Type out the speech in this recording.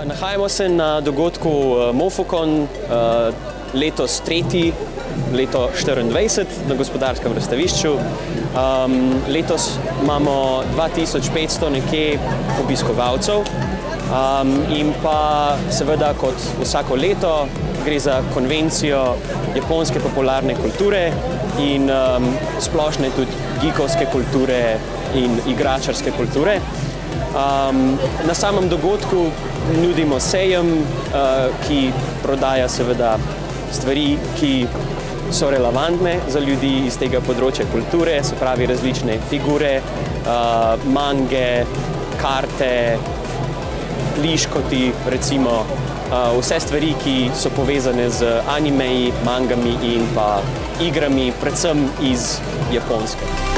Nahajamo se na dogodku Mofocon, letos tretji, leto 2024 na gospodarskem razstavišču. Letos imamo 2500 nekje obiskovalcev in pa seveda kot vsako leto gre za konvencijo japonske popularne kulture in splošne tudi geekovske kulture in igračarske kulture. Na samem dogodku nudimo sejem, ki prodaja seveda stvari, ki so relevantne za ljudi iz tega področja kulture, se pravi različne figure, mange, karte, liškoti, recimo vse stvari, ki so povezane z animeji, mangami in pa igrami, predvsem iz Japonske.